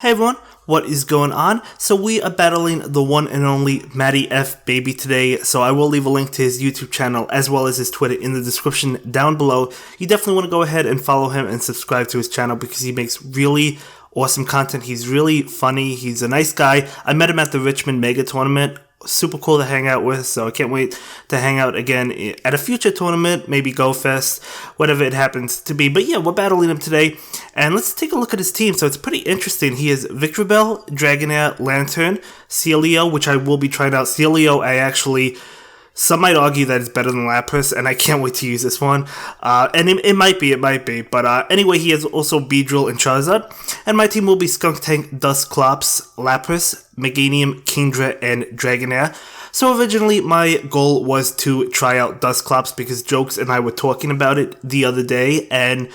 Hey everyone, what is going on? So we are battling the one and only Matty F Baby today, so I will leave a link to his YouTube channel as well as his Twitter in the description down below. You definitely want to go ahead and follow him and subscribe to his channel because he makes really awesome content. He's really funny, he's a nice guy. I met him at the Richmond Mega Tournament. Super cool to hang out with, so I can't wait to hang out again at a future tournament, maybe Go Fest, whatever it happens to be. But yeah, we're battling him today, and let's take a look at his team. So it's pretty interesting. He has Victory Bell, Dragonair, Lantern, Celio, which I will be trying out. Celio, some might argue that it's better than Lapras, and I can't wait to use this one. And it might be. But anyway, he has also Beedrill and Charizard. And my team will be Skuntank, Dusclops, Lapras, Meganium, Kingdra, and Dragonair. So originally, my goal was to try out Dusclops because Jokes and I were talking about it the other day, and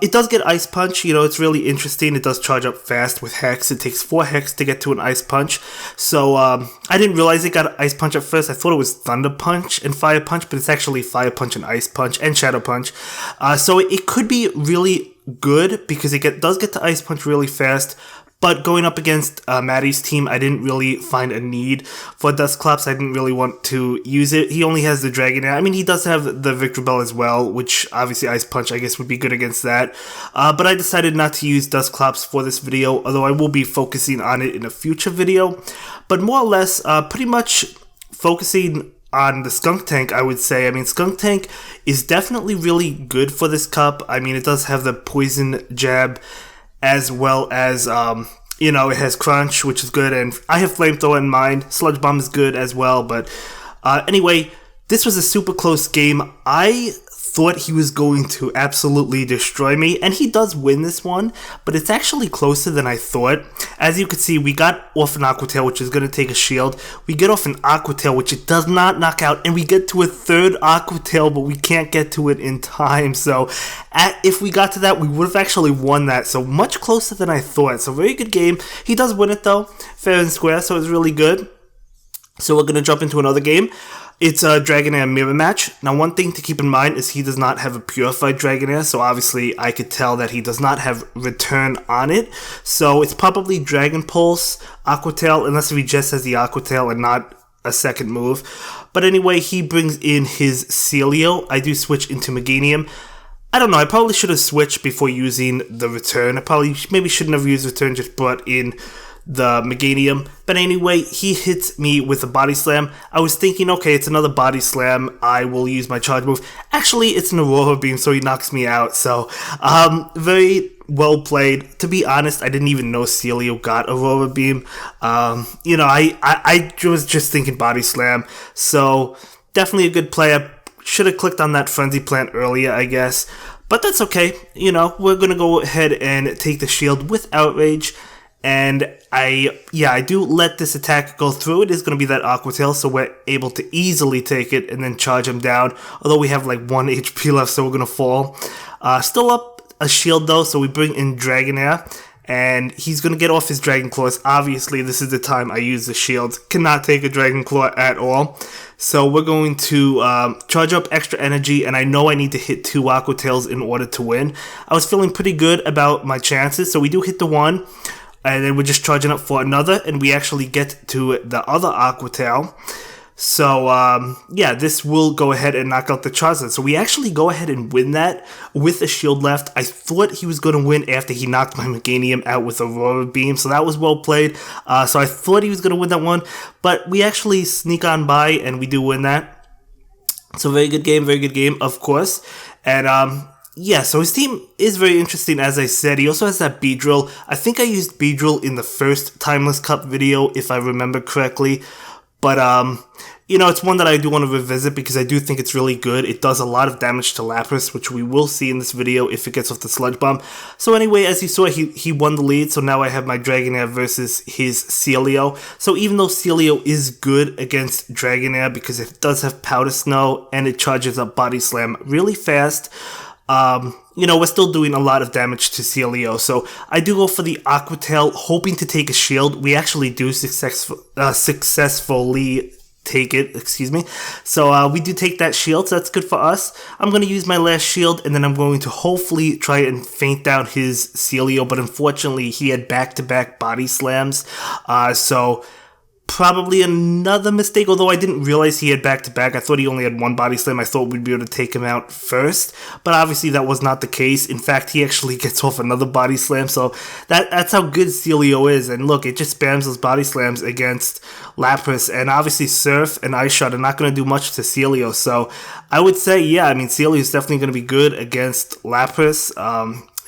it does get Ice Punch. You know, it's really interesting. It does charge up fast with Hex. It takes 4 Hex to get to an Ice Punch. So I didn't realize it got Ice Punch at first. I thought it was Thunder Punch and Fire Punch, but it's actually Fire Punch and Ice Punch and Shadow Punch. So it could be really good because it does get to Ice Punch really fast. But going up against Matty's team, I didn't really find a need for Dusclops. I didn't really want to use it. He only has the Dragonair. I mean, he does have the Victory Bell as well, which obviously Ice Punch, I guess, would be good against that. But I decided not to use Dusclops for this video, although I will be focusing on it in a future video. But more or less, pretty much focusing on the Skuntank, I would say. I mean, Skuntank is definitely really good for this cup. I mean, it does have the Poison Jab, as well as, you know, it has Crunch, which is good, and I have Flamethrower in mind. Sludge Bomb is good as well, but anyway, this was a super close game. I thought he was going to absolutely destroy me, and he does win this one, but it's actually closer than I thought. As you can see, we got off an Aqua Tail, which is going to take a shield. We get off an Aqua Tail, which it does not knock out, and we get to a third Aqua Tail, but we can't get to it in time. So if we got to that, we would have actually won that. So much closer than I thought. So very good game. He does win it though, fair and square, so it's really good. So we're going to jump into another game. It's a Dragonair mirror match. Now, one thing to keep in mind is he does not have a purified Dragonair, so obviously I could tell that he does not have return on it. So it's probably Dragon Pulse, Aqua Tail, unless if he just has the Aqua Tail and not a second move. But anyway, he brings in his Celio. I do switch into Meganium. I don't know, I probably should have switched before using the return. I probably maybe shouldn't have used return, just brought in the Meganium. But anyway, he hits me with a Body Slam. I was thinking, okay, it's another Body Slam. I will use my charge move. Actually, it's an Aurora Beam, so he knocks me out. So, very well played. To be honest, I didn't even know Celio got Aurora Beam. You know, I was just thinking Body Slam. So, definitely a good player. Should have clicked on that Frenzy Plant earlier, I guess. But that's okay. You know, we're going to go ahead and take the shield with Outrage. And I do let this attack go through. It is going to be that Aqua Tail, so we're able to easily take it and then charge him down. Although we have like 1 HP left, so we're going to fall. Still up a shield though, so we bring in Dragonair. And he's going to get off his Dragon Claws. Obviously, this is the time I use the shield. Cannot take a Dragon Claw at all. So we're going to charge up extra energy, and I know I need to hit 2 Aqua Tails in order to win. I was feeling pretty good about my chances, so we do hit the 1. And then we're just charging up for another, and we actually get to the other Aqua Tail. So, yeah, this will go ahead and knock out the Charizard. So we actually go ahead and win that with a shield left. I thought he was going to win after he knocked my Meganium out with Aurora Beam, so that was well played. So I thought he was going to win that one, but we actually sneak on by, and we do win that. So very good game, of course. And, yeah, so his team is very interesting, as I said. He also has that Beedrill. I think I used Beedrill in the first Timeless Cup video, if I remember correctly. But, you know, it's one that I do want to revisit because I do think it's really good. It does a lot of damage to Lapras, which we will see in this video if it gets off the Sludge Bomb. So anyway, as you saw, he won the lead. So now I have my Dragonair versus his Celio. So even though Celio is good against Dragonair because it does have Powder Snow and it charges up Body Slam really fast, you know, we're still doing a lot of damage to Celio, so I do go for the Aqua Tail, hoping to take a shield. We actually do successfully take it, excuse me. So we do take that shield, so that's good for us. I'm going to use my last shield, and then I'm going to hopefully try and feint down his Celio, but unfortunately he had back-to-back body slams, so probably another mistake, although I didn't realize he had back-to-back. I thought he only had one body slam. I thought we'd be able to take him out first, but obviously that was not the case. In fact, he actually gets off another body slam, so that's how good Celio is. And look, it just spams those body slams against Lapras, and obviously Surf and Ice Shot are not going to do much to Celio, so I would say, yeah, I mean, Celio is definitely going to be good against Lapras.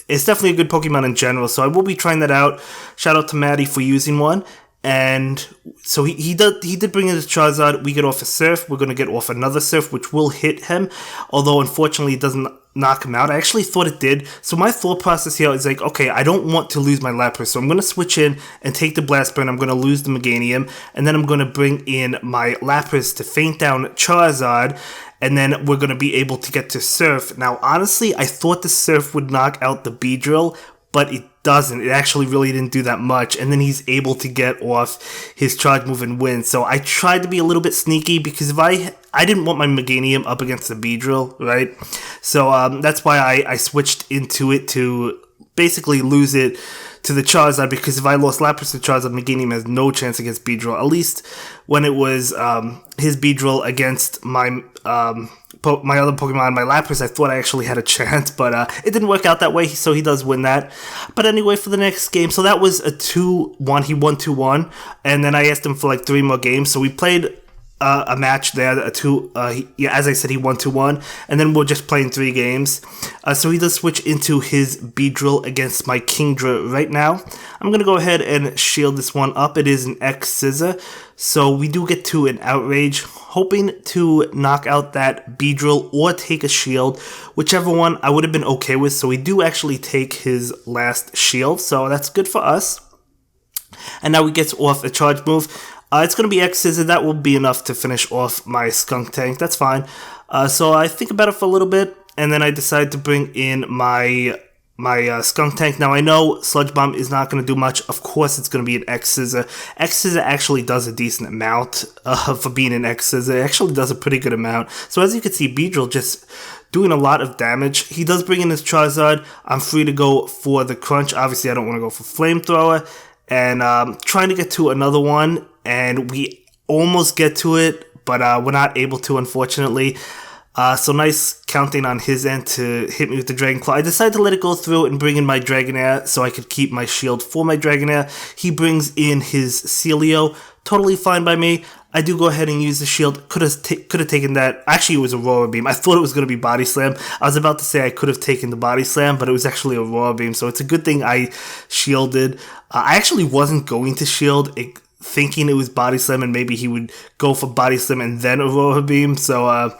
It's definitely a good Pokemon in general, so I will be trying that out. Shout out to Maddie for using one. And so he did bring in his Charizard. We get off a Surf. We're going to get off another Surf, which will hit him, although unfortunately it doesn't knock him out. I actually thought it did. So my thought process here is like, okay, I don't want to lose my Lapras, so I'm going to switch in and take the Blast Burn. I'm going to lose the Meganium, and then I'm going to bring in my Lapras to feint down Charizard, and then we're going to be able to get to Surf. Now, honestly, I thought the Surf would knock out the Beedrill, but it doesn't. It actually really didn't do that much, and then he's able to get off his charge move and win. So I tried to be a little bit sneaky, because if I didn't want my Meganium up against the Beedrill, right? So that's why I switched into it to basically lose it to the Charizard, because if I lost Lapras to Charizard, Meganium has no chance against Beedrill. At least when it was his Beedrill against my other Pokemon, my Lapras, I thought I actually had a chance, but it didn't work out that way, so he does win that. But anyway, for the next game, so that was a 2-1, he won 2-1, and then I asked him for like 3 more games, so we played a match there, as I said, he won 2-1, and then we're just playing 3 games. So he does switch into his Beedrill against my Kingdra right now. I'm going to go ahead and shield this one up. It is an X Scissor, so we do get to an Outrage, hoping to knock out that Beedrill or take a shield, whichever one I would have been okay with. So we do actually take his last shield, so that's good for us. And now he gets off a charge move. It's going to be X Scissor. That will be enough to finish off my Skuntank. That's fine. So I think about it for a little bit, and then I decide to bring in my Skuntank. Now I know Sludge Bomb is not going to do much. Of course it's going to be an X Scissor. X Scissor actually does a decent amount for being an X Scissor. It actually does a pretty good amount. So as you can see, Beedrill just doing a lot of damage. He does bring in his Charizard. I'm free to go for the Crunch. Obviously I don't want to go for Flamethrower. And trying to get to another one, and we almost get to it, but we're not able to, unfortunately. So nice counting on his end to hit me with the Dragon Claw. I decided to let it go through and bring in my Dragonair so I could keep my shield for my Dragonair. He brings in his Celio. Totally fine by me. I do go ahead and use the shield. Could have taken that. Actually, it was Aurora Beam. I thought it was going to be Body Slam. I was about to say I could have taken the Body Slam, but it was actually Aurora Beam. So it's a good thing I shielded. I actually wasn't going to shield, thinking it was Body Slam, and maybe he would go for Body Slam and then Aurora Beam. So,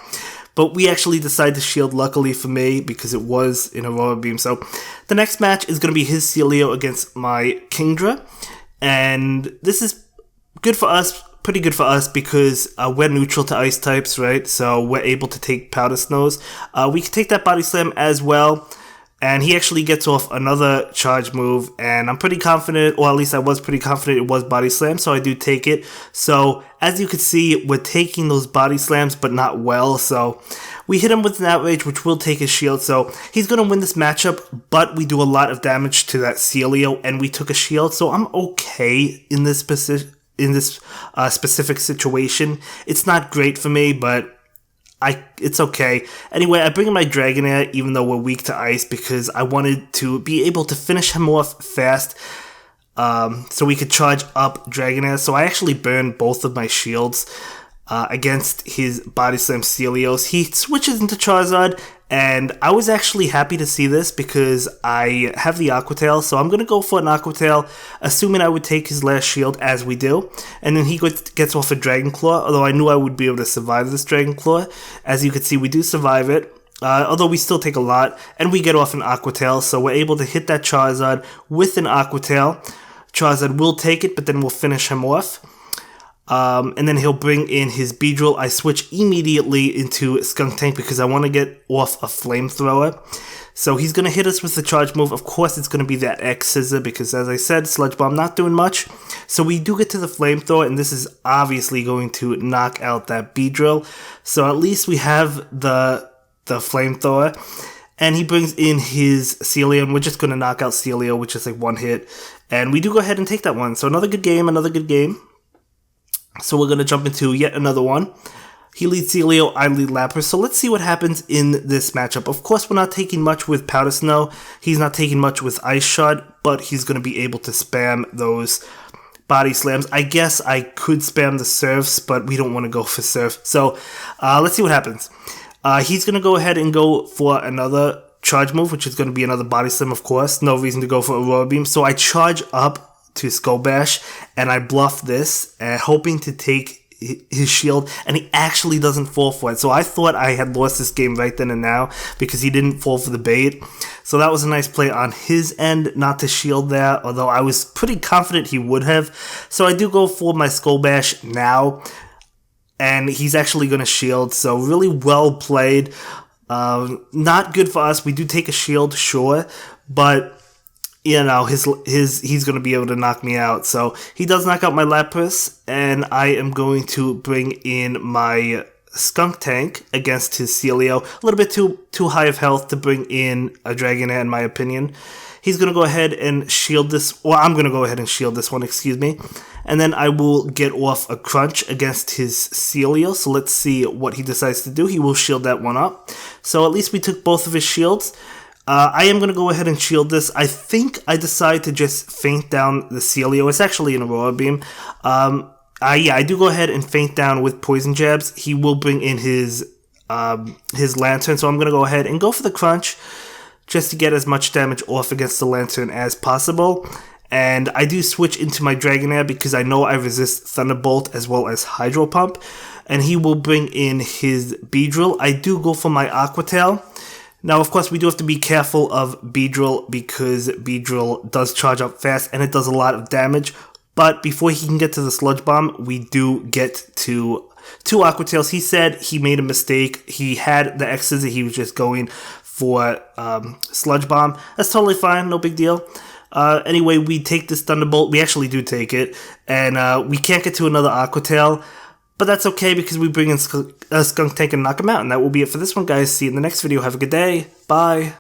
but we actually decided to shield, luckily for me, because it was in Aurora Beam. So the next match is going to be his Celio against my Kingdra, and this is good for us. Pretty good for us, because we're neutral to ice types, right? So we're able to take Powder Snows. We can take that Body Slam as well, and he actually gets off another charge move, and I'm pretty confident, or at least I was pretty confident it was Body Slam, so I do take it. So as you can see, we're taking those Body Slams, but not well, so we hit him with an Outrage, which will take his shield, so he's going to win this matchup, but we do a lot of damage to that Celio, and we took a shield, so I'm okay in this position. In this specific situation. It's not great for me, but it's okay. Anyway, I bring in my Dragonair, even though we're weak to ice, because I wanted to be able to finish him off fast, so we could charge up Dragonair. So I actually burned both of my shields against his Body Slam Celios. He switches into Charizard, and I was actually happy to see this because I have the Aqua Tail, so I'm going to go for an Aqua Tail, assuming I would take his last shield, as we do, and then he gets off a Dragon Claw, although I knew I would be able to survive this Dragon Claw. As you can see, we do survive it, although we still take a lot, and we get off an Aqua Tail, so we're able to hit that Charizard with an Aqua Tail. Charizard will take it, but then we'll finish him off. And then he'll bring in his Beedrill. I switch immediately into Skuntank because I want to get off a flamethrower. So he's going to hit us with the charge move. Of course, it's going to be that X Scissor because, as I said, Sludge Bomb not doing much. So we do get to the flamethrower, and this is obviously going to knock out that Beedrill. So at least we have the flamethrower. And he brings in his Celio, and we're just going to knock out Celio, which is like one hit. And we do go ahead and take that one. So another good game, another good game. So we're going to jump into yet another one. He leads Celio, I lead Lapras. So let's see what happens in this matchup. Of course, we're not taking much with Powder Snow. He's not taking much with Ice Shot, but he's going to be able to spam those body slams. I guess I could spam the Surfs, but we don't want to go for Surf. So let's see what happens. He's going to go ahead and go for another charge move, which is going to be another body slam, of course. No reason to go for Aurora Beam. So I charge up to Skull Bash, and I bluff this, hoping to take his shield, and he actually doesn't fall for it. So I thought I had lost this game right then and now because he didn't fall for the bait. So that was a nice play on his end not to shield there, although I was pretty confident he would have. So I do go for my Skull Bash now, and he's actually going to shield. So really well played. Not good for us. We do take a shield, sure, but you know, he's going to be able to knock me out. So he does knock out my Lapras, and I am going to bring in my Skuntank against his Celio. A little bit too high of health to bring in a Dragonair, in my opinion. He's going to go ahead and shield this. Well, I'm going to go ahead and shield this one, excuse me. And then I will get off a Crunch against his Celio. So let's see what he decides to do. He will shield that one up. So at least we took both of his shields. I am going to go ahead and shield this. I think I decide to just feint down the Celio. It's actually an Aurora Beam. Yeah, I do go ahead and feint down with Poison Jabs. He will bring in his Lantern, so I'm going to go ahead and go for the Crunch just to get as much damage off against the Lantern as possible. And I do switch into my Dragonair because I know I resist Thunderbolt as well as Hydro Pump. And he will bring in his Beedrill. I do go for my Aqua Tail. Now, of course, we do have to be careful of Beedrill because Beedrill does charge up fast and it does a lot of damage. But before he can get to the Sludge Bomb, we do get to two Aqua Tails. He said he made a mistake. He had the X's that he was just going for Sludge Bomb. That's totally fine. No big deal. Anyway, we take this Thunderbolt. We actually do take it. And we can't get to another Aqua Tail. But that's okay because we bring in Skuntank and knock him out. And that will be it for this one, guys. See you in the next video. Have a good day. Bye.